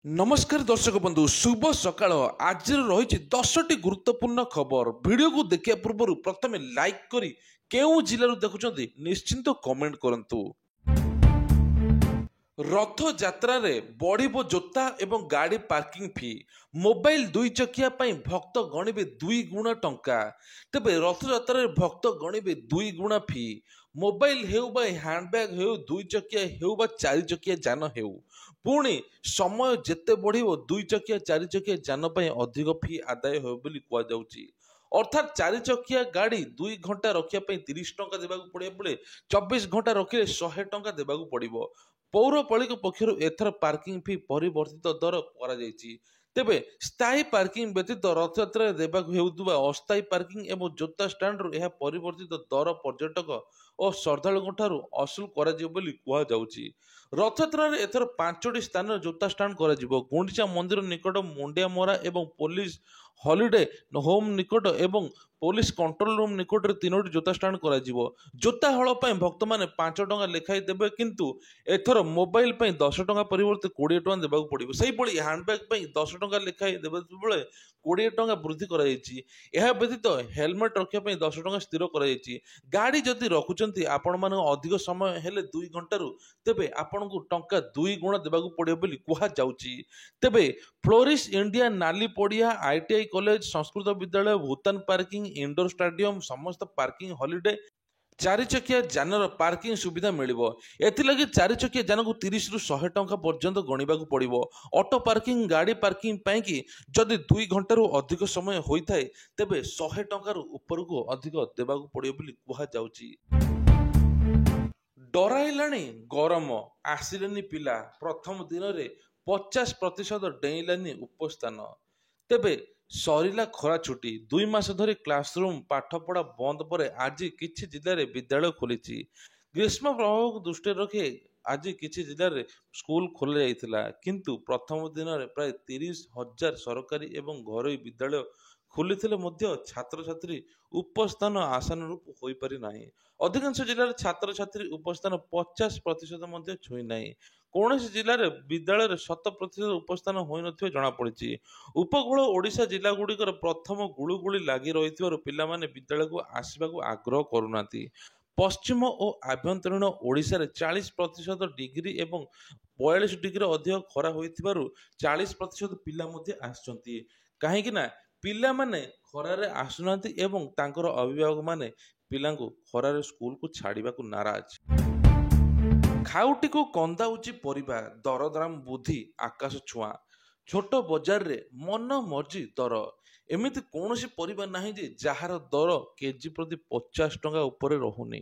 नमस्कार दर्शक बंधु शुभ सकाळ आज रही 10टी गुरुत्वपूर्ण खबर वीडियो को देखिया पूर्व प्रथम लाइक करी केउ जिल्ला देखुं निश्चिंत कमेंट करंतु। रथ यात्रा बढ़िबो जोता एवं गाड़ी पार्किंग फी मोबाइल दुई चकिया पाई भक्त गणिबे 2 गुणा टंका तेबे रथ यात्रा भक्त गणिबे 2 गुणा फी मोबाइल हेउ बा हैंडबैग हेउ दुई चकिया हेउ बा चारि चकिया जान हेउ पुणी समय जेते बढ़िबो दुई चकिया चारि चकिया जान पाई अधिक फी आदाय हो बोली कुआ जाउची। अर्थात चारि चकिया गाड़ी 2 घंटा रखिया पाई 30 टंका देबाकू पड़े पड़े 24 घंटा रखिले 100 टंका देबाकू पड़िबो। पौरपालिका पक्षर एथर पार्किंग फी परिवर्तित दर कराଯାଇଛି। तेबे स्थायी पार्किंग व्यतीत रथयात्रा देबाकू हेउथुबा अस्थायी पार्किंग एवं जोता स्टाण्ड यह परिवर्तित दर पर्यटक और श्रद्धालुओं ठारू असुल कराଯିବ ବୋଲି କୁହାଯାଉଛି। ରଥଯାତ୍ରାରେ ଏଥର 5ଟି ସ୍ଥାନରେ ଜୋତା ଷ୍ଟାଣ୍ଡ କରାଯିବ। ଗୁଣ୍ଡିଚା ମନ୍ଦିର ନିକଟ ମୁଣ୍ଡିଆମରା ଏବଂ ପୋଲିସ ହଲିଡେ ହୋମ ନିକଟ ଏବଂ ପୋଲିସ କଣ୍ଟ୍ରୋଲ ରୁମ୍ ନିକଟରେ 3ଟି ଜୋତା ଷ୍ଟାଣ୍ଡ କରାଯିବ। ଜୋତା ହଳ ପାଇଁ ଭକ୍ତମାନେ 5 ଟଙ୍କା ଲେଖାଏଁ ଦେବେ କିନ୍ତୁ ଏଥର ମୋବାଇଲ ପାଇଁ 10 ଟଙ୍କା ପରିବର୍ତ୍ତେ 20 ଟଙ୍କା ଦେବାକୁ ପଡ଼ିବ। ସେହିଭଳି ହ୍ୟାଣ୍ଡବ୍ୟାଗ୍ ପାଇଁ 10 ଟଙ୍କା ଲେଖାଏଁ ଦେବା ବେଳେ 20 ଟଙ୍କା ବୃଦ୍ଧି କରାଯାଇଛି। ଏହା ବ୍ୟତୀତ ହେଲମେଟ୍ ରଖିବା ପାଇଁ 10 ଟଙ୍କା ସ୍ଥିର କରାଯାଇଛି। ଗାଡ଼ି ଯଦି ରଖୁଛନ୍ତି ଆପଣମାନଙ୍କୁ ଅଧିକ ସମୟ ହେଲେ 2 ଘଣ୍ଟାରୁ ତେବେ ଆପଣଙ୍କୁ ଟଙ୍କା 2 ଗୁଣ ଦେବାକୁ ପଡ଼ିବ ବୋଲି କୁହାଯାଉଛି। ତେବେ ଫ୍ଲୋରିସ୍ ଇଣ୍ଡିଆ ନାଲି ପଡ଼ିଆ ITI କଲେଜ ସଂସ୍କୃତ ବିଦ୍ୟାଳୟ ଭୁତାନ ପାର୍କିଂ ଇଣ୍ଡୋର ଷ୍ଟାଡିୟମ ସମସ୍ତ ପାର୍କିଂ ହଲିଡେ ଚାରି ଚକିଆ ଯାନର ପାର୍କିଂ ସୁବିଧା ମିଳିବ। ଏଥିଲାଗି ଚାରି ଚକିଆ ଯାନକୁ 30ରୁ 100 ଟଙ୍କା ପର୍ଯ୍ୟନ୍ତ ଗଣିବାକୁ ପଡ଼ିବ। ଅଟୋ ପାର୍କିଂ ଗାଡ଼ି ପାର୍କିଂ ପାଇଁକି ଯଦି 2 ଘଣ୍ଟାରୁ ଅଧିକ ସମୟ ହୋଇଥାଏ ତେବେ 100 ଟଙ୍କାରୁ ଉପରକୁ ଅଧିକ ଦେବାକୁ ପଡ଼ିବ ବୋଲି କୁହାଯାଉଛି। ଡରାଇଲାଣି ଗରମ ଆସିଲେନି ପିଲା ପ୍ରଥମ ଦିନରେ 50% ଡେଇଁଲାନି ଉପସ୍ଥାନ। ତେବେ ସରିଲା ଖରା ଛୁଟି 2 ମାସ ଧରି କ୍ଲାସରୁମ୍ ପାଠପଢ଼ା ବନ୍ଦ ପରେ ଆଜି କିଛି ଜିଲ୍ଲାରେ ବିଦ୍ୟାଳୟ ଖୋଲିଛି। ଗ୍ରୀଷ୍ମ ପ୍ରଭାବକୁ ଦୃଷ୍ଟିରେ ରଖି ଆଜି କିଛି ଜିଲ୍ଲାରେ ସ୍କୁଲ ଖୋଲାଯାଇଥିଲା କିନ୍ତୁ ପ୍ରଥମ ଦିନରେ ପ୍ରାୟ 30,000 ସରକାରୀ ଏବଂ ଘରୋଇ ବିଦ୍ୟାଳୟ ଖୋଲିଥିଲେ ମଧ୍ୟ ଛାତ୍ରଛାତ୍ରୀ ଉପସ୍ଥାନ ଆଶାନୁରୂପ ହୋଇପାରି ନାହିଁ। ଅଧିକାଂଶ ଜିଲ୍ଲାରେ ଛାତ୍ରଛାତ୍ରୀ ଉପସ୍ଥାନ 50% ମଧ୍ୟ ଛୁଇଁ ନାହିଁ। କୌଣସି ଜିଲ୍ଲାରେ ବିଦ୍ୟାଳୟରେ 100% ଉପସ୍ଥାନ ହୋଇନଥିବା ଜଣାପଡ଼ିଛି। ଉପକୂଳ ଓଡ଼ିଶା ଜିଲ୍ଲାଗୁଡ଼ିକରେ ପ୍ରଥମ ଗୁଳୁଗୁଳି ଲାଗି ରହିଥିବାରୁ ପିଲାମାନେ ବିଦ୍ୟାଳୟକୁ ଆସିବାକୁ ଆଗ୍ରହ କରୁନାହାନ୍ତି। ପଶ୍ଚିମ ଓ ଆଭ୍ୟନ୍ତରୀଣ ଓଡ଼ିଶାରେ 40% ଡିଗ୍ରୀ ଏବଂ 42 ଡିଗ୍ରୀ ଅଧିକ ଖରା ହୋଇଥିବାରୁ 40% ପିଲା ମଧ୍ୟ ଆସିଛନ୍ତି। କାହିଁକି ନା ପିଲାମାନେ ଖରାରେ ଆସୁନାହାନ୍ତି ଏବଂ ତାଙ୍କର ଅଭିଭାବକମାନେ ପିଲାଙ୍କୁ ଖରାରେ ସ୍କୁଲକୁ ଛାଡ଼ିବାକୁ ନାରାଜ। ଖାଉଟିକୁ କନ୍ଦାଉଛି ପରିବା ଦରଦାମ ବୃଦ୍ଧି ଆକାଶ ଛୁଆଁ। ଛୋଟ ବଜାରରେ ମନ ମର୍ଜି ଦର। ଏମିତି କୌଣସି ପରିବା ନାହିଁ ଯେ ଯାହାର ଦର କେଜି ପ୍ରତି 50 ଟଙ୍କା ଉପରେ ରହୁନି।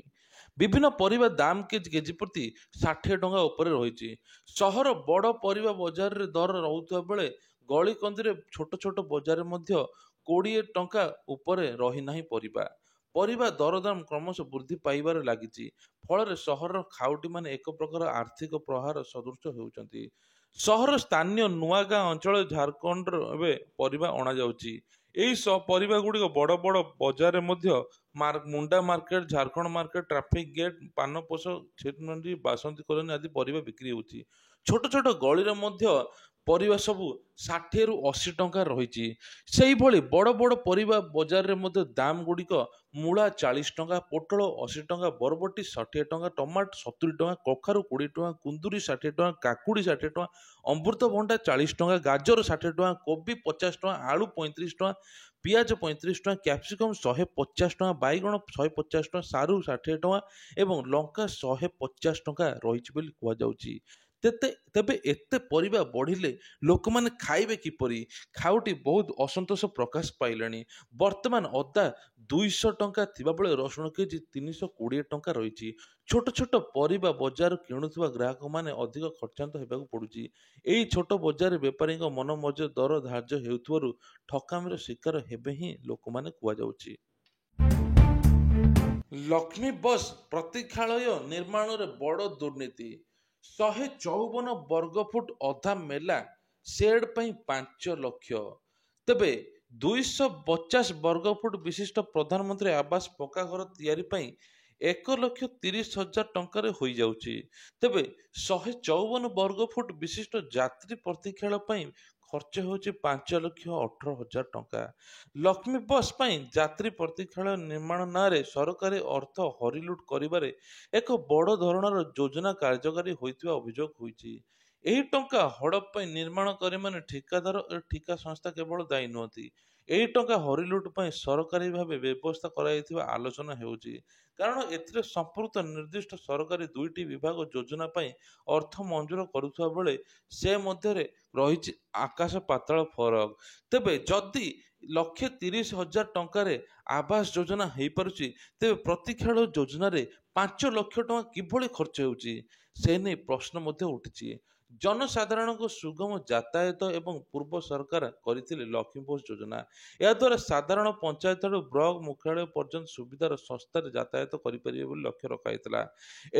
ବିଭିନ୍ନ ପରିବା ଦାମ କେଜି ପ୍ରତି 60 ଟଙ୍କା ଉପରେ ରହିଛି। ସହର ବଡ଼ ପରିବା ବଜାରରେ ଦର ରହୁଥିବା ବେଳେ ଗଳିକନ୍ଦିରେ ଛୋଟ ଛୋଟ ବଜାରରେ ମଧ୍ୟ 20 ଟଙ୍କା ଉପରେ ରହିନାହିଁ ପରିବା। ପରିବା ଦରଦାମ କ୍ରମଶଃ ବୃଦ୍ଧି ପାଇବାରେ ଲାଗିଛି। ଫଳରେ ସହରର ଖାଉଟିମାନେ ଏକ ପ୍ରକାର ଆର୍ଥିକ ପ୍ରହାର ସଦୃଶ ହେଉଛନ୍ତି। ସହର ସ୍ଥାନୀୟ ନୂଆଗାଁ ଅଞ୍ଚଳ ଝାଡ଼ଖଣ୍ଡର ଏବେ ପରିବା ଅଣାଯାଉଛି। ଏହି ପରିବା ଗୁଡ଼ିକ ବଡ଼ ବଡ଼ ବଜାରରେ ମଧ୍ୟ Munda market Jharkhand market traffic gate Panposh ଛେଟମଣ୍ଡି ବାସନ୍ତୀ କଲୋନୀ ଆଦି ପରିବା ବିକ୍ରି ହେଉଛି। ଛୋଟ ଛୋଟ ଗଳିରେ ମଧ୍ୟ ପରିବା ସବୁ 60ରୁ 80 ଟଙ୍କା ରହିଛି। ସେହିଭଳି ବଡ଼ ବଡ଼ ପରିବା ବଜାରରେ ମଧ୍ୟ ଦାମ ଗୁଡ଼ିକ ମୂଳା 40 ଟଙ୍କା ପୋଟଳ 80 ଟଙ୍କା ବରବଟି 60 ଟଙ୍କା ଟମାଟୋ 70 ଟଙ୍କା କଖାରୁ 20 ଟଙ୍କା କୁନ୍ଦୁରି 60 ଟଙ୍କା କାକୁଡ଼ି 60 ଟଙ୍କା ଅମୃତଭଣ୍ଡା 40 ଟଙ୍କା ଗାଜର 60 ଟଙ୍କା କୋବି 50 ଟଙ୍କା ଆଳୁ 35 ଟଙ୍କା ପିଆଜ 35 ଟଙ୍କା କ୍ୟାପ୍ସିକମ୍ 150 ଟଙ୍କା ବାଇଗଣ 150 ଟଙ୍କା ସାରୁ 60 ଟଙ୍କା ଏବଂ ଲଙ୍କା 150 ଟଙ୍କା ରହିଛି ବୋଲି କୁହାଯାଉଛି। ତେବେ ଏତେ ପରିବା ବଢ଼ିଲେ ଲୋକମାନେ ଖାଇବେ କିପରି? ଖାଉଟି ବହୁତ ଅସନ୍ତୋଷ ପ୍ରକାଶ ପାଇଲେଣି। ବର୍ତ୍ତମାନ ଅଦା 200 ଟଙ୍କା ଥିବାବେଳେ ରସୁଣ କେଜି 320 ଟଙ୍କା ରହିଛି। ଛୋଟ ଛୋଟ ପରିବା ବଜାର କିଣୁଥିବା ଗ୍ରାହକମାନେ ଅଧିକ ଖର୍ଚ୍ଚାନ୍ତ ହେବାକୁ ପଡ଼ୁଛି। ଏହି ଛୋଟ ବଜାରରେ ବେପାରୀଙ୍କ ମନ ମର୍ଜି ଦର ଧାର୍ଯ୍ୟ ହେଉଥିବାରୁ ଠକାମିର ଶିକାର ହେବେ ହିଁ ଲୋକମାନେ କୁହାଯାଉଛି। ଲକ୍ଷ୍ମୀ ବସ୍ ପ୍ରତୀକ୍ଷାଳୟ ନିର୍ମାଣରେ ବଡ଼ ଦୁର୍ନୀତି। 154 ବର୍ଗଫୁଟ ଅଧା ମେଲା ସେଡ୍ ପାଇଁ 5 ଲକ୍ଷ। ତେବେ 250 ବର୍ଗଫୁଟ ବିଶିଷ୍ଟ ପ୍ରଧାନମନ୍ତ୍ରୀ ଆବାସ ପକ୍କା ଘର ତିଆରି ପାଇଁ 1,30,000 ଟଙ୍କାରେ ହୋଇଯାଉଛି। ତେବେ 154 ବର୍ଗ ଫୁଟ ବିଶିଷ୍ଟ ଯାତ୍ରୀ ପ୍ରତିକ୍ଷାଳୟ ପାଇଁ ଖର୍ଚ୍ଚ ହେଉଛି 5,18,000 ଟଙ୍କା। ଲକ୍ଷ୍ମୀ ବସ୍ ପାଇଁ ଯାତ୍ରୀ ପ୍ରତିକ୍ଷାଳୟ ନିର୍ମାଣ ନାଁରେ ସରକାରୀ ଅର୍ଥ ହରିଲୁଟ୍ କରିବାରେ ଏକ ବଡ଼ ଧରଣର ଯୋଜନା କାର୍ଯ୍ୟକାରୀ ହୋଇଥିବା ଅଭିଯୋଗ ହୋଇଛି। ଏହି ଟଙ୍କା ହଡପ ପାଇଁ ନିର୍ମାଣକାରୀମାନେ ଠିକାଦାର ଓ ଠିକା ସଂସ୍ଥା କେବଳ ଦାୟୀ ନୁହନ୍ତି। ଏହି ଟଙ୍କା ହରିଲୁଟ୍ ପାଇଁ ସରକାରୀ ଭାବେ ବ୍ୟବସ୍ଥା କରାଯାଇଥିବା ଆଲୋଚନା ହେଉଛି। କାରଣ ଏଥିରେ ସମ୍ପୃକ୍ତ ନିର୍ଦ୍ଦିଷ୍ଟ ସରକାରୀ ଦୁଇଟି ବିଭାଗ ଯୋଜନା ପାଇଁ ଅର୍ଥ ମଞ୍ଜୁର କରୁଥିବା ବେଳେ ସେ ମଧ୍ୟରେ ରହିଛି ଆକାଶ ପାତାଳ ଫରକ। ତେବେ ଯଦି 1,30,000 ଟଙ୍କାରେ ଆବାସ ଯୋଜନା ହେଇପାରୁଛି, ତେବେ ପ୍ରତିକ୍ଷାଳୟ ଯୋଜନାରେ 5,00,000 ଟଙ୍କା କିଭଳି ଖର୍ଚ୍ଚ ହେଉଛି, ସେ ନେଇ ପ୍ରଶ୍ନ ମଧ୍ୟ ଉଠିଛି। ଜନସାଧାରଣଙ୍କ ସୁଗମ ଯାତାୟାତ ଏବଂ ପୂର୍ବ ସରକାର କରିଥିଲେ ଲକ୍ଷ୍ମୀ ବସ୍ ଯୋଜନା। ଏହାଦ୍ୱାରା ସାଧାରଣ ପଞ୍ଚାୟତରୁ ବ୍ଲକ ମୁଖ୍ୟାଳୟ ପର୍ଯ୍ୟନ୍ତ ସୁବିଧାର ଶସ୍ତାରେ ଯାତାୟାତ କରିପାରିବେ ବୋଲି ଲକ୍ଷ୍ୟ ରଖାଯାଇଥିଲା।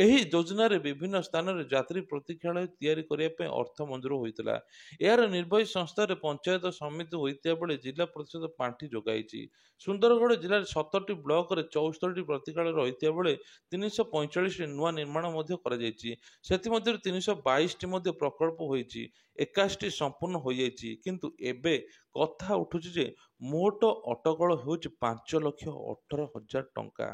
ଏହି ଯୋଜନାରେ ବିଭିନ୍ନ ସ୍ଥାନରେ ଯାତ୍ରୀ ପ୍ରତିକ୍ଷାଳୟ ତିଆରି କରିବା ପାଇଁ ଅର୍ଥ ମଞ୍ଜୁର ହୋଇଥିଲା। ଏହାର ନିର୍ବାହୀ ସଂସ୍ଥାରେ ପଞ୍ଚାୟତ ସମିତି ହୋଇଥିବା ବେଳେ ଜିଲ୍ଲା ପରିଷଦ ପାଣ୍ଠି ଯୋଗାଇଛି। ସୁନ୍ଦରଗଡ଼ ଜିଲ୍ଲାରେ 17ଟି ବ୍ଲକରେ 74ଟି ପ୍ରତିକ୍ଷାଳୟ ରହିଥିବା ବେଳେ 345ଟି ନୂଆ ନିର୍ମାଣ ମଧ୍ୟ କରାଯାଇଛି। ସେଥିମଧ୍ୟରୁ 322ଟି ମଧ୍ୟ ପ୍ରକଳ୍ପ ହୋଇଛି, 81ଟି ସମ୍ପୂର୍ଣ୍ଣ ହୋଇଯାଇଛି। କିନ୍ତୁ ଏବେ କଥା ଉଠୁଛି ଯେ ମୋଟ ଅଟକଳ ହେଉଛି 5,18,000 ଟଙ୍କା।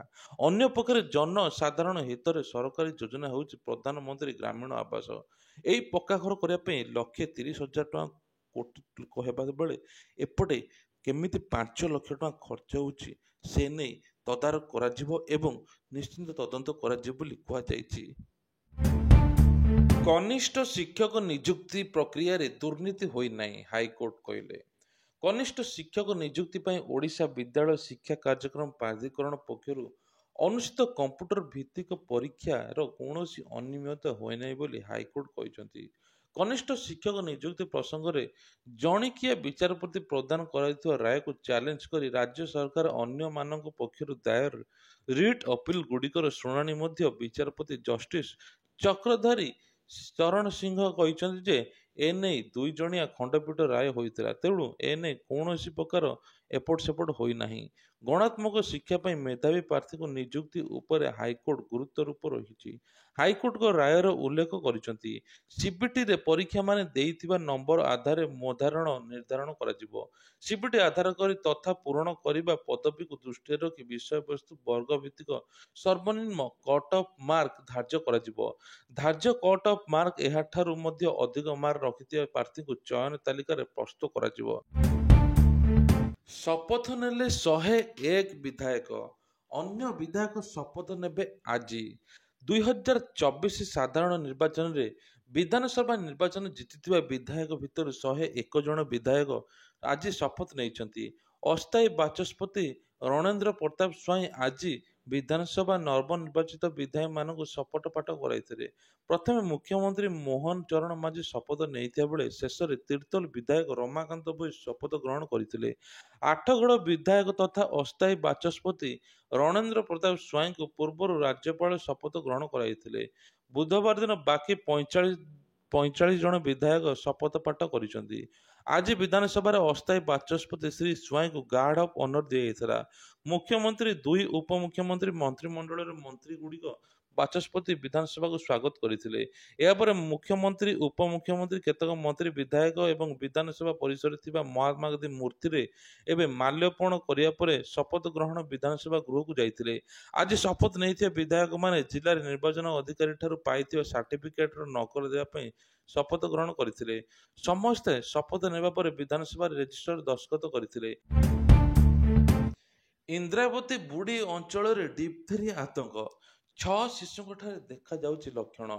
ଅନ୍ୟପକ୍ଷରେ ଜନସାଧାରଣ ହିତରେ ସରକାରୀ ଯୋଜନା ହେଉଛି ପ୍ରଧାନମନ୍ତ୍ରୀ ଗ୍ରାମୀଣ ଆବାସ। ଏହି ପକ୍କା ଘର କରିବା ପାଇଁ 1,30,000 ଟଙ୍କା କୋଟି ହେବା ବେଳେ ଏପଟେ କେମିତି 5,00,000 ଟଙ୍କା ଖର୍ଚ୍ଚ ହେଉଛି ସେ ନେଇ ତଦାରଖ କରାଯିବ ଏବଂ ନିଶ୍ଚିନ୍ତ ତଦନ୍ତ କରାଯିବ ବୋଲି କୁହାଯାଇଛି। କନିଷ୍ଠ ଶିକ୍ଷକ ନିଯୁକ୍ତି ପ୍ରକ୍ରିୟାରେ ଦୁର୍ନୀତି ହୋଇନାହିଁ, ହାଇକୋର୍ଟ କହିଲେ। କନିଷ୍ଠ ଶିକ୍ଷକ ନିଯୁକ୍ତି ପାଇଁ ଓଡ଼ିଶା ବିଦ୍ୟାଳୟ ଶିକ୍ଷା କାର୍ଯ୍ୟକ୍ରମ ପ୍ରାଧିକରଣ ପକ୍ଷରୁ ଅନୁଷ୍ଠିତ କମ୍ପ୍ୟୁଟର ଭିତ୍ତିକ ପରୀକ୍ଷାର କୌଣସି ଅନିୟମିତତା ହୋଇନାହିଁ ବୋଲି ହାଇକୋର୍ଟ କହିଛନ୍ତି। କନିଷ୍ଠ ଶିକ୍ଷକ ନିଯୁକ୍ତି ପ୍ରସଙ୍ଗରେ ଜଣିକିଆ ବିଚାରପତି ପ୍ରଦାନ କରାଯାଇଥିବା ରାୟକୁ ଚ୍ୟାଲେଞ୍ଜ କରି ରାଜ୍ୟ ସରକାର ଅନ୍ୟମାନଙ୍କ ପକ୍ଷରୁ ଦାୟର ରିଟ୍ ଅପିଲ ଗୁଡ଼ିକର ଶୁଣାଣି ମଧ୍ୟ ବିଚାରପତି ଜଷ୍ଟିସ ଚକ୍ରଧାରୀ ଚରଣ ସିଂହ କହିଛନ୍ତି ଯେ ଏନେଇ 2 ଜଣିଆ ଖଣ୍ଡପୀଠ ରାୟ ହୋଇଥିଲା, ତେଣୁ ଏନେଇ କୌଣସି ପ୍ରକାର ଏପଟ ସେପଟ ହୋଇନାହିଁ। ଗଣନାତ୍ମକ ଶିକ୍ଷା ପାଇଁ ମେଧାବୀ ପ୍ରାର୍ଥୀଙ୍କ ନିଯୁକ୍ତି ଉପରେ ହାଇକୋର୍ଟ ଗୁରୁତ୍ୱାରୋପ ରହିଛି। ହାଇକୋର୍ଟଙ୍କ ରାୟର ଉଲ୍ଲେଖ କରିଛନ୍ତି, ସିବିଟିରେ ପରୀକ୍ଷାମାନେ ଦେଇଥିବା ନମ୍ବର ଆଧାରରେ ମୋଧାରଣ ନିର୍ଦ୍ଧାରଣ କରାଯିବ। ସିବିଟି ଆଧାର କରି ତଥା ପୂରଣ କରିବା ପଦବୀକୁ ଦୃଷ୍ଟିରେ ରଖି ବିଷୟବସ୍ତୁ ବର୍ଗ ଭିତ୍ତିକ ସର୍ବନିମ୍ନ କଟ୍ ଅଫ୍ ମାର୍କ ଧାର୍ଯ୍ୟ କରାଯିବ। ଧାର୍ଯ୍ୟ କଟ୍ ଅଫ୍ ମାର୍କ ଏହାଠାରୁ ମଧ୍ୟ ଅଧିକ ମାର୍କ ରଖିଥିବା ପ୍ରାର୍ଥୀଙ୍କୁ ଚୟନ ତାଲିକାରେ ପ୍ରସ୍ତୁତ କରାଯିବ। ଶପଥ ନେଲେ 101 ବିଧାୟକ। ଅନ୍ୟ ବିଧାୟକ ଶପଥ ନେବେ ଆଜି। 2024 ସାଧାରଣ ନିର୍ବାଚନରେ ବିଧାନସଭା ନିର୍ବାଚନ ଜିତିଥିବା ବିଧାୟକ ଭିତରୁ 101 ଜଣ ବିଧାୟକ ଆଜି ଶପଥ ନେଇଛନ୍ତି। ଅସ୍ଥାୟୀ ବାଚସ୍ପତି ରଣେନ୍ଦ୍ର ପ୍ରତାପ ସ୍ୱାଇଁ ଆଜି ବିଧାନସଭା ନବନିର୍ବାଚିତ ବିଧାୟକମାନଙ୍କୁ ଶପଥ ପାଠ କରାଇଥିଲେ। ପ୍ରଥମେ ମୁଖ୍ୟମନ୍ତ୍ରୀ ମୋହନ ଚରଣ ମାଝୀ ଶପଥ ନେଇଥିବା ବେଳେ ଶେଷରେ ତିର୍ତ୍ତୋଲ ବିଧାୟକ ରମାକାନ୍ତ ଭୋଇ ଶପଥ ଗ୍ରହଣ କରିଥିଲେ। ଆଠଗଡ଼ ବିଧାୟକ ତଥା ଅସ୍ଥାୟୀ ବାଚସ୍ପତି ରଣେନ୍ଦ୍ର ପ୍ରତାପ ସ୍ୱାଇଁଙ୍କୁ ପୂର୍ବରୁ ରାଜ୍ୟପାଳ ଶପଥ ଗ୍ରହଣ କରାଇଥିଲେ। ବୁଧବାର ଦିନ ବାକି 45 ଜଣ ବିଧାୟକ ଶପଥ ପାଠ କରିଛନ୍ତି। ଆଜି ବିଧାନସଭାରେ ଅସ୍ଥାୟୀ ବାଚସ୍ପତି ଶ୍ରୀ ସ୍ୱାଇଁଙ୍କୁ ଗାର୍ଡ ଅଫ୍ ଅନର ଦିଆଯାଇଥିଲା। ମୁଖ୍ୟମନ୍ତ୍ରୀ, 2 ଉପମୁଖ୍ୟମନ୍ତ୍ରୀ, ମନ୍ତ୍ରିମଣ୍ଡଳର ମନ୍ତ୍ରୀଗୁଡ଼ିକ ବାଚସ୍ପତି ବିଧାନସଭାକୁ ସ୍ୱାଗତ କରିଥିଲେ। ଏହାପରେ ମୁଖ୍ୟମନ୍ତ୍ରୀ, ଉପମୁଖ୍ୟମନ୍ତ୍ରୀ, କେତେକ ମନ୍ତ୍ରୀ, ବିଧାୟକ ଏବଂ ବିଧାନସଭା ପରିସରରେ ଥିବା ମହାତ୍ମା ଗାନ୍ଧୀ ମୂର୍ତ୍ତିରେ ଏବେ ମାଲ୍ୟାର୍ପଣ କରିବା ପରେ ଶପଥ ଗ୍ରହଣ ବିଧାନସଭା ଗୃହକୁ ଯାଇଥିଲେ। ଆଜି ଶପଥ ନେଇଥିବା ବିଧାୟକମାନେ ଜିଲ୍ଲାରେ ନିର୍ବାଚନ ଅଧିକାରୀଠାରୁ ପାଇଥିବା ସାର୍ଟିଫିକେଟର ନକଲ ଦେବା ପାଇଁ ଶପଥ ଗ୍ରହଣ କରିଥିଲେ। ସମସ୍ତେ ଶପଥ ନେବା ପରେ ବିଧାନସଭାରେ ରେଜିଷ୍ଟର ଦସ୍ତଖତ କରିଥିଲେ। ଇନ୍ଦ୍ରାବତୀ ବୁଡ଼ି ଅଞ୍ଚଳରେ ଡିପ୍ଥେରିଆ ଆତଙ୍କ, 6 ଶିଶୁଙ୍କଠାରେ ଦେଖାଯାଉଛି ଲକ୍ଷଣ।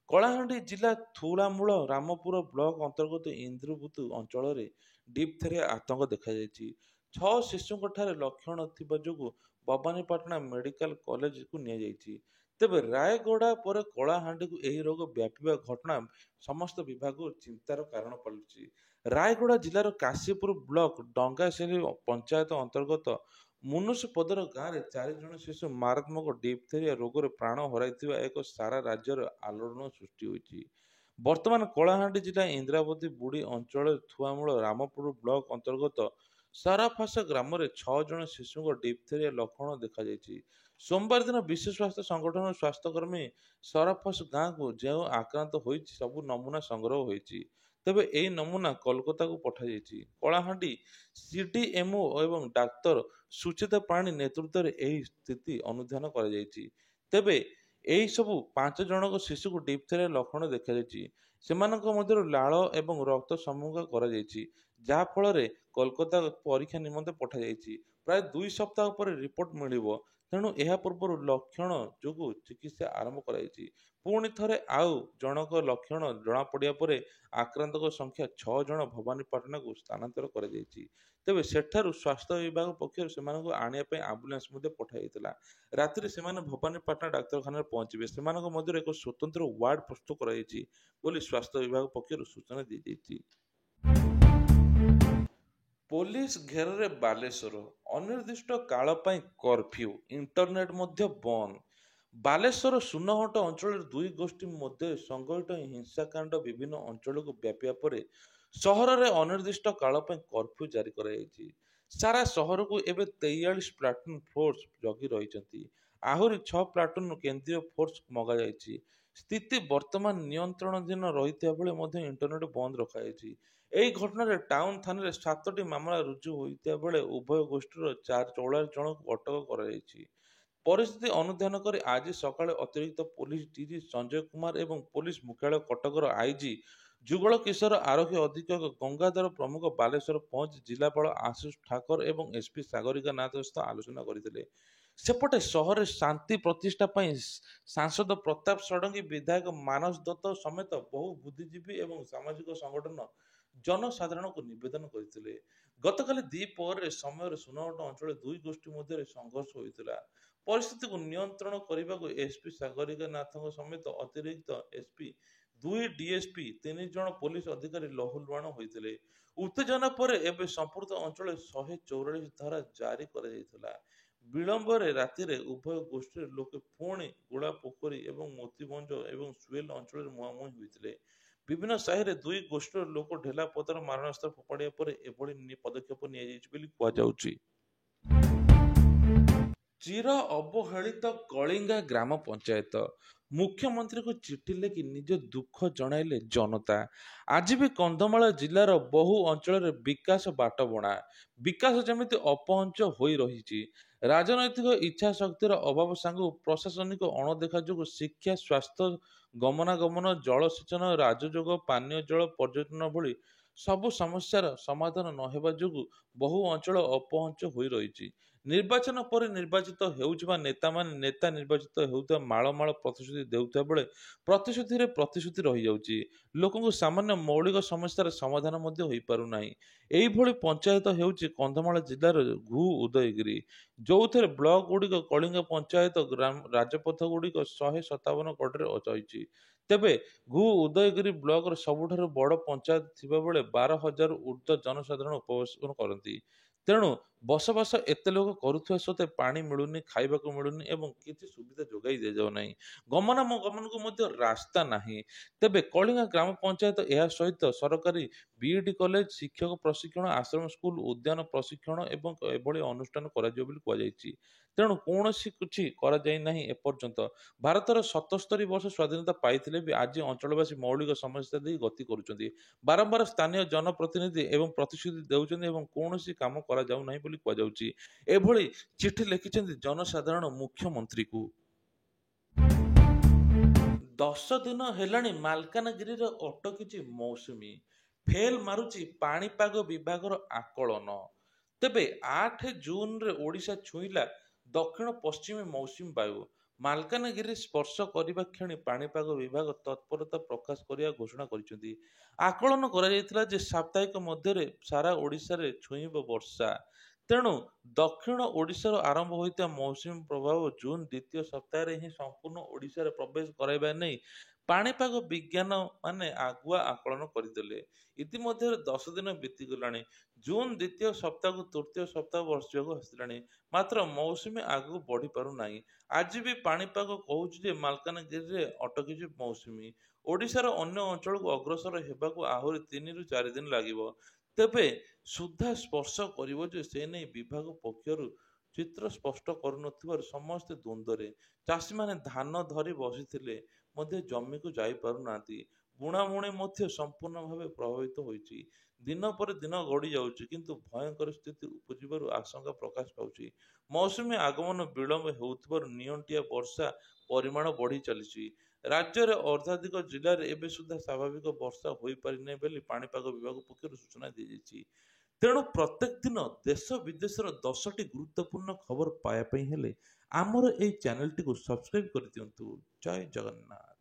କଳାହାଣ୍ଡି ଜିଲ୍ଲା ଥୁଲାମୂଳ ରାମପୁର ବ୍ଲକ ଅନ୍ତର୍ଗତ ଇନ୍ଦ୍ରାବତୀ ଅଞ୍ଚଳରେ ଡିପ୍ଥେରିଆ ଆତଙ୍କ ଦେଖାଯାଇଛି। 6 ଶିଶୁଙ୍କଠାରେ ଲକ୍ଷଣ ଥିବା ଯୋଗୁଁ ଭବାନୀପାଟଣା ମେଡିକାଲ କଲେଜକୁ ନିଆଯାଇଛି। ତେବେ ରାୟଗଡ଼ା ପରେ କଳାହାଣ୍ଡିକୁ ଏହି ରୋଗ ବ୍ୟାପିବା ଘଟଣା ସମସ୍ତ ବିଭାଗକୁ ଚିନ୍ତାର କାରଣ ପାଲଟିଛି। ରାୟଗଡ଼ା ଜିଲ୍ଲାର କାଶୀପୁର ବ୍ଲକ ଡଙ୍ଗାଶେଲି ପଞ୍ଚାୟତ ଅନ୍ତର୍ଗତ ମୁନୁସପଦର ଗାଁରେ 4 ଜଣ ଶିଶୁ ମାରାତ୍ମକ ଡିପ୍ଥେରିଆ ରୋଗରେ ପ୍ରାଣ ହରାଇଥିବା ଏକ ସାରା ରାଜ୍ୟରେ ଆଲୋଡ଼ନ ସୃଷ୍ଟି ହୋଇଛି। ବର୍ତ୍ତମାନ କଳାହାଣ୍ଡି ଜିଲ୍ଲା ଇନ୍ଦ୍ରାବତୀ ବୁଡ଼ି ଅଞ୍ଚଳରେ ଥୁଆମୂଳ ରାମପୁର ବ୍ଲକ ଅନ୍ତର୍ଗତ ସାରାଫାସ ଗ୍ରାମରେ 6 ଜଣ ଶିଶୁଙ୍କ ଡିପ୍ଥେରିଆ ଲକ୍ଷଣ ଦେଖାଯାଇଛି। ସୋମବାର ଦିନ ବିଶ୍ୱ ସ୍ୱାସ୍ଥ୍ୟ ସଂଗଠନର ସ୍ୱାସ୍ଥ୍ୟକର୍ମୀ ସରାଫସ୍ ଗାଁକୁ ଯେଉଁ ଆକ୍ରାନ୍ତ ହୋଇଛି ସବୁ ନମୁନା ସଂଗ୍ରହ ହୋଇଛି। ତେବେ ଏହି ନମୁନା କୋଲକାତାକୁ ପଠାଯାଇଛି। କଳାହାଣ୍ଡି ସିଡିଏମ୍ଓ ଏବଂ ଡାକ୍ତର ସୁଚିତା ପାଣି ନେତୃତ୍ୱରେ ଏହି ସ୍ଥିତି ଅନୁଧ୍ୟାନ କରାଯାଇଛି। ତେବେ ଏହି ସବୁ 5 ଜଣଙ୍କ ଶିଶୁକୁ ଡିପ୍ଥେରିଆ ଲକ୍ଷଣ ଦେଖାଯାଇଛି। ସେମାନଙ୍କ ମଧ୍ୟରୁ ଲାଳ ଏବଂ ରକ୍ତ ସମୂହ କରାଯାଇଛି, ଯାହାଫଳରେ କୋଲକାତା ପରୀକ୍ଷା ନିମନ୍ତେ ପଠାଯାଇଛି। ପ୍ରାୟ 2 ସପ୍ତାହ ପରେ ରିପୋର୍ଟ ମିଳିବ। ତେଣୁ ଏହା ପୂର୍ବରୁ ଲକ୍ଷଣ ଯୋଗୁଁ ଚିକିତ୍ସା ଆରମ୍ଭ କରାଯାଇଛି। ପୁଣି ଥରେ ଆଉ ଜଣଙ୍କ ଲକ୍ଷଣ ଜଣାପଡ଼ିବା ପରେ ଆକ୍ରାନ୍ତଙ୍କ ସଂଖ୍ୟା 6 ଜଣ ଭବାନୀପାଟଣାକୁ ସ୍ଥାନାନ୍ତର କରାଯାଇଛି। ତେବେ ସେଠାରୁ ସ୍ୱାସ୍ଥ୍ୟ ବିଭାଗ ପକ୍ଷରୁ ସେମାନଙ୍କୁ ଆଣିବା ପାଇଁ ଆମ୍ବୁଲାନ୍ସ ମଧ୍ୟ ପଠାଯାଇଥିଲା। ରାତିରେ ସେମାନେ ଭବାନୀପାଟଣା ଡାକ୍ତରଖାନାରେ ପହଞ୍ଚିବେ। ସେମାନଙ୍କ ମଧ୍ୟରେ ଏକ ସ୍ୱତନ୍ତ୍ର ୱାର୍ଡ ପ୍ରସ୍ତୁତ କରାଯାଇଛି ବୋଲି ସ୍ୱାସ୍ଥ୍ୟ ବିଭାଗ ପକ୍ଷରୁ ସୂଚନା ଦିଆଯାଇଛି। ପୋଲିସ ଘେରରେ ବାଲେଶ୍ୱର, ଅନିର୍ଦ୍ଦିଷ୍ଟ କାଳ ପାଇଁ କର୍ଫ୍ୟୁ, ଇଣ୍ଟରନେଟ୍ ମଧ୍ୟ ବନ୍ଦ। ବାଲେଶ୍ୱର ସୁନହଟ ଅଞ୍ଚଳରେ ଦୁଇ ଗୋଷ୍ଠୀ ମଧ୍ୟରେ ସଂଘଟିତ ହିଂସାକାଣ୍ଡ ବିଭିନ୍ନ ଅଞ୍ଚଳକୁ ବ୍ୟାପିବା ପରେ ସହରରେ ଅନିର୍ଦ୍ଦିଷ୍ଟ କାଳ ପାଇଁ କର୍ଫ୍ୟୁ ଜାରି କରାଯାଇଛି। ସାରା ସହରକୁ ଏବେ 43 ପ୍ଲାଟୁନ୍ ଫୋର୍ସ ଜଗି ରହିଛନ୍ତି। ଆହୁରି 6 ପ୍ଲାଟୁନ୍ କେନ୍ଦ୍ରୀୟ ଫୋର୍ସ ମଗାଯାଇଛି। ସ୍ଥିତି ବର୍ତ୍ତମାନ ନିୟନ୍ତ୍ରଣାଧୀନ ରହିଥିବା ବେଳେ ମଧ୍ୟ ଇଣ୍ଟରନେଟ୍ ବନ୍ଦ ରଖାଯାଇଛି। ଏହି ଘଟଣାରେ ଟାଉନ ଥାନାରେ 7ଟି ମାମଲା ରୁଜୁ ହୋଇଥିବା ବେଳେ ଉଭୟ ଗୋଷ୍ଠୀର 44 ଜଣଙ୍କୁ ଅଟକ କରାଯାଇଛି। ପରିସ୍ଥିତି ଅନୁଧ୍ୟାନ କରି ଆଜି ସକାଳେ ଅତିରିକ୍ତ ପୋଲିସ ଡିଜି ସଞ୍ଜୟ କୁମାର ଏବଂ ପୋଲିସ ମୁଖ୍ୟାଳୟ କଟକର ଆଇଜି ଯୁଗଳ କିଶୋର, ଆରକ୍ଷୀ ଅଧୀକ୍ଷକ ଗଙ୍ଗାଧର ପ୍ରମୁଖ ବାଲେଶ୍ୱର ପହଞ୍ଚି ଜିଲ୍ଲାପାଳ ଆଶିଷ ଠାକର ଏବଂ ଏସ୍ପି ସାଗରିକା ନାଥଙ୍କ ସହିତ ଆଲୋଚନା କରିଥିଲେ। ସେପଟେ ସହରରେ ଶାନ୍ତି ପ୍ରତିଷ୍ଠା ପାଇଁ ସାଂସଦ ପ୍ରତାପ ଷଡ଼ଙ୍ଗୀ, ବିଧାୟକ ମାନସ ଦତ୍ତ ସମେତ ବହୁ ବୁଦ୍ଧିଜୀବୀ ଏବଂ ସାମାଜିକ ସଂଗଠନ ଜନସାଧାରଣଙ୍କୁ ନିବେଦନ କରିଥିଲେ। ଗତକାଲି ଦ୍ୱିପହର ସମୟରେ ସୁନହଟ ଅଞ୍ଚଳରେ ଦୁଇ ଗୋଷ୍ଠୀ ମଧ୍ୟରେ ସଂଘର୍ଷ ହୋଇଥିଲା। ପରିସ୍ଥିତିକୁ ନିୟନ୍ତ୍ରଣ କରିବାକୁ ଏସ୍ପି ସାଗରିକା ନାଥଙ୍କ ସମେତ ଅତିରିକ୍ତ ଏସ୍ପି, 2 ଡିଏସ୍ପି, 3 ଜଣ ପୋଲିସ ଅଧିକାରୀ ଲହୁଲୁହାଣ ହୋଇଥିଲେ। ଉତ୍ତେଜନା ପରେ ଏବେ ସମ୍ପୃକ୍ତ ଅଞ୍ଚଳରେ 144 ଧାରା ଜାରି କରାଯାଇଥିଲା। ବିଳମ୍ବରେ ରାତିରେ ଉଭୟ ଗୋଷ୍ଠୀର ଲୋକେ ପୁଣି ଗୋଳାପୋଖରୀ ଏବଂ ମୋତିଭଞ୍ଜ ଏବଂ ସୁଏଲ ଅଞ୍ଚଳରେ ମୁହାଁମୁହିଁ ହୋଇଥିଲେ। ବିଭିନ୍ନ ସାହିରେ ଦୁଇ ଗୋଷ୍ଠୀର ଲୋକ ଢେଲା ପଥର ମାରଣାସ୍ତ୍ର ଫୋପାଡ଼ିବା ପରେ ଏଭଳି ପଦକ୍ଷେପ ନିଆଯାଇଛି ବୋଲି କୁହାଯାଉଛି। ଚିର ଅବହେଳିତ କଳିଙ୍ଗା ଗ୍ରାମ ପଞ୍ଚାୟତ ମୁଖ୍ୟମନ୍ତ୍ରୀଙ୍କୁ ଚିଠି ଲେଖି ନିଜ ଦୁଃଖ ଜଣାଇଲେ ଜନତା। ଆଜି ବି କନ୍ଧମାଳ ଜିଲ୍ଲାର ବହୁ ଅଞ୍ଚଳରେ ବିକାଶ ବାଟବଣା, ବିକାଶ ଯେମିତି ଅପହଞ୍ଚ ହୋଇ ରହିଛି। ରାଜନୈତିକ ଇଚ୍ଛା ଶକ୍ତିର ଅଭାବ ସାଙ୍ଗକୁ ପ୍ରଶାସନିକ ଅଣଦେଖା ଯୋଗୁଁ ଶିକ୍ଷା, ସ୍ୱାସ୍ଥ୍ୟ, ଗମନାଗମନ, ଜଳସେଚନ, ରାଜଯୋଗ, ପାନୀୟ ଜଳ, ପର୍ଯ୍ୟଟନ ଭଳି ସବୁ ସମସ୍ୟାର ସମାଧାନ ନ ହେବା ଯୋଗୁଁ ବହୁ ଅଞ୍ଚଳ ଅପହଞ୍ଚ ହୋଇ ରହିଛି। ନିର୍ବାଚନ ପରେ ନିର୍ବାଚିତ ହେଉଥିବା ନେତାମାନେ ନେତା ନିର୍ବାଚିତ ହେଉଥିବା ମାଳ ମାଳ ପ୍ରତିଶ୍ରୁତି ଦେଉଥିବା ବେଳେ ପ୍ରତିଶ୍ରୁତିରେ ପ୍ରତିଶ୍ରୁତି ରହିଯାଉଛି। ଲୋକଙ୍କୁ ସାମାନ୍ୟ ମୌଳିକ ସମସ୍ୟାର ସମାଧାନ ମଧ୍ୟ ହୋଇପାରୁନାହିଁ। ଏହିଭଳି ପଞ୍ଚାୟତ ହେଉଛି କନ୍ଧମାଳ ଜିଲ୍ଲାର ଘୁ ଉଦୟଗିରି, ଯେଉଁଥିରେ ବ୍ଲକ ଗୁଡ଼ିକ କଳିଙ୍ଗ ପଞ୍ଚାୟତ ରାଜପଥ ଗୁଡ଼ିକ 157 କଡ଼ରେ ରହିଛି। ତେବେ ଘୁ ଉଦୟଗିରି ବ୍ଲକର ସବୁଠାରୁ ବଡ଼ ପଞ୍ଚାୟତ ଥିବା ବେଳେ 12,000ରୁ ଉର୍ଦ୍ଧ୍ୱ ଜନସାଧାରଣ ଉପବାସ କରନ୍ତି। ତେଣୁ ବସବାସ ଏତେ ଲୋକ କରୁଥିବା ସତ୍ତ୍ୱେ ପାଣି ମିଳୁନି, ଖାଇବାକୁ ମିଳୁନି ଏବଂ କିଛି ସୁବିଧା ଯୋଗାଇ ଦିଆଯାଉ ନାହିଁ। ଗମନାଗମନକୁ ମଧ୍ୟ ରାସ୍ତା ନାହିଁ। ତେବେ କଳିଙ୍ଗା ଗ୍ରାମ ପଞ୍ଚାୟତ ଏହା ସହିତ ସରକାରୀ ବିଇଡି କଲେଜ, ଶିକ୍ଷକ ପ୍ରଶିକ୍ଷଣ, ଆଶ୍ରମ ସ୍କୁଲ, ଉଦ୍ୟାନ ପ୍ରଶିକ୍ଷଣ ଏବଂ ଏଭଳି ଅନୁଷ୍ଠାନ କରାଯିବ ବୋଲି କୁହାଯାଇଛି। ତେଣୁ କୌଣସି କିଛି କରାଯାଇ ନାହିଁ ଏପର୍ଯ୍ୟନ୍ତ। ଭାରତର 77 ବର୍ଷ ସ୍ୱାଧୀନତା ପାଇଥିଲେ ବି ଆଜି ଅଞ୍ଚଳବାସୀ ମୌଳିକ ସମସ୍ୟା ଦେଇ ଗତି କରୁଛନ୍ତି। ବାରମ୍ବାର ସ୍ଥାନୀୟ ଜନପ୍ରତିନିଧି ଏବଂ ପ୍ରତିଶ୍ରୁତି ଦେଉଛନ୍ତି ଏବଂ କୌଣସି କାମ କରାଯାଉ ନାହିଁ ବୋଲି କୁହାଯାଉଛି। ଏଭଳି ଚିଠି ଲେଖିଛନ୍ତି ଜନସାଧାରଣ ମୁଖ୍ୟମନ୍ତ୍ରୀଙ୍କୁ। 10 ଦିନ ହେଲାଣି ମାଲକାନଗିରିରେ ଅଟକିଛି ମୌସୁମୀ, ଫେଲ୍ ମାରୁଛି ପାଣିପାଗ ବିଭାଗର ଆକଳନ। ତେବେ 8 ଜୁନରେ ଓଡ଼ିଶା ଛୁଇଁଲା ଦକ୍ଷିଣ ପଶ୍ଚିମ ମୌସୁମୀ ବାୟୁ। ମାଲକାନଗିରି ସ୍ପର୍ଶ କରିବା କ୍ଷଣି ପାଣିପାଗ ବିଭାଗ ତତ୍ପରତା ପ୍ରକାଶ କରିବା ଘୋଷଣା କରିଛନ୍ତି। ଆକଳନ କରାଯାଇଥିଲା ଯେ ସାପ୍ତାହିକ ମଧ୍ୟରେ ସାରା ଓଡ଼ିଶାରେ ଛୁଇଁବ ବର୍ଷା। ତେଣୁ ଦକ୍ଷିଣ ଓଡ଼ିଶାରୁ ଆରମ୍ଭ ହୋଇଥିବା ମୌସୁମୀ ପ୍ରଭାବ ଜୁନ୍ ଦ୍ୱିତୀୟ ସପ୍ତାହରେ ହିଁ ସମ୍ପୂର୍ଣ୍ଣ ଓଡ଼ିଶାରେ ପ୍ରବେଶ କରାଇବା ନେଇ ପାଣିପାଗ ବିଜ୍ଞାନମାନେ ଆଗୁଆ ଆକଳନ କରିଦେଲେ। ଇତିମଧ୍ୟରେ 10 ଦିନ ବିତିଗଲାଣି। ଜୁନ୍ ଦ୍ୱିତୀୟ ସପ୍ତାହକୁ ତୃତୀୟ ସପ୍ତାହ ବର୍ଷିବାକୁ ଆସିଲାଣି। ମାତ୍ର ମୌସୁମୀ ଆଗକୁ ବଢ଼ି ପାରୁନାହିଁ। ଆଜି ବି ପାଣିପାଗ କହୁଛି ଯେ ମାଲକାନଗିରିରେ ଅଟକିଛି ମୌସୁମୀ। ଓଡ଼ିଶାର ଅନ୍ୟ ଅଞ୍ଚଳକୁ ଅଗ୍ରସର ହେବାକୁ ଆହୁରି 3ରୁ 4 ଦିନ ଲାଗିବ। ତେବେ ସୁଦ୍ଧା ସ୍ପର୍ଶ କରିବ ଯେ ସେ ନେଇ ବିଭାଗ ପକ୍ଷରୁ ଚିତ୍ର ସ୍ପଷ୍ଟ କରୁନଥିବାରୁ ସମସ୍ତେ ଦ୍ୱନ୍ଦ୍ୱରେ। ଚାଷୀମାନେ ଧାନ ଧରି ବସିଥିଲେ ମଧ୍ୟ ଜମିକୁ ଯାଇପାରୁନାହାନ୍ତି। ବୁଣାବୁଣି ମଧ୍ୟ ସମ୍ପୂର୍ଣ୍ଣ ଭାବେ ପ୍ରଭାବିତ ହୋଇଛି। ଦିନ ପରେ ଦିନ ଗଡ଼ି ଯାଉଛି କିନ୍ତୁ ଭୟଙ୍କର ସ୍ଥିତି ଉପୁଜିବାରୁ ଆଶଙ୍କା ପ୍ରକାଶ ପାଉଛି। ମୌସୁମୀ ଆଗମନ ବିଳମ୍ବ ହେଉଥିବାରୁ ନିଅଣ୍ଟିଆ ବର୍ଷା ପରିମାଣ ବଢ଼ି ଚାଲିଛି। ରାଜ୍ୟରେ ଅର୍ଦ୍ଧାଧିକ ଜିଲ୍ଲାରେ ଏବେ ସୁଦ୍ଧା ସ୍ୱାଭାବିକ ବର୍ଷା ହୋଇପାରିନାହିଁ ବୋଲି ପାଣିପାଗ ବିଭାଗ ପକ୍ଷରୁ ସୂଚନା ଦିଆଯାଇଛି। ତେଣୁ ପ୍ରତ୍ୟେକ ଦିନ ଦେଶ ବିଦେଶର 10ଟି ଗୁରୁତ୍ୱପୂର୍ଣ୍ଣ ଖବର ପାଇବା ପାଇଁ ହେଲେ ଆମର ଏହି ଚ୍ୟାନେଲଟିକୁ ସବସ୍କ୍ରାଇବ କରିଦିଅନ୍ତୁ। ଜୟ ଜଗନ୍ନାଥ।